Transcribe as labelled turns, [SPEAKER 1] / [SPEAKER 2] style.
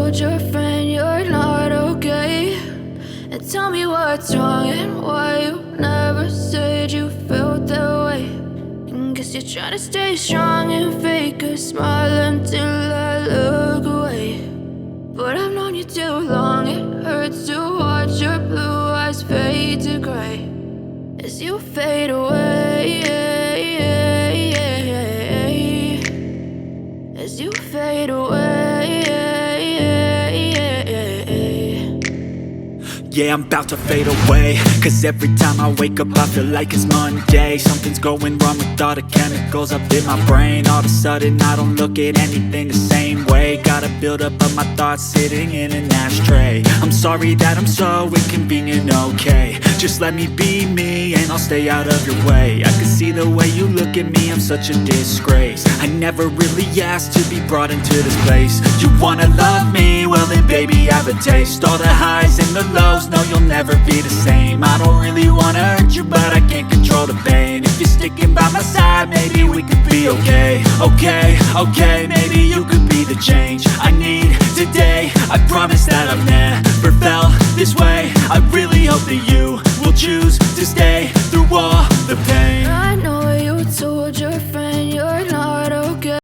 [SPEAKER 1] told your friend you're not okay, and tell me what's wrong and why you never said you felt that way. And guess you're trying to stay strong and fake a smile until I look away. But I've known you too long, it hurts to watch your blue eyes fade to gray as you fade away, as you fade away.
[SPEAKER 2] Yeah, I'm about to fade away, cause every time I wake up I feel like it's Monday. Something's going wrong with all the chemicals up in my brain. All of a sudden I don't look at anything the same way. Gotta build up of my thoughts sitting in an ashtray. I'm sorry that I'm so inconvenient, okay. Just let me be me and I'll stay out of your way. I can see the way you look at me, I'm such a disgrace. I never really asked to be brought into this place. You wanna love me? Well then baby have a taste. All the highs and the lows, no you'll never be the same. I don't really wanna hurt you but I can't control the pain. If you're sticking by my side maybe we could be okay. Okay, maybe you could be the change I need today. I promise that I've never felt this way. I really hope that you will choose to stay through all the pain.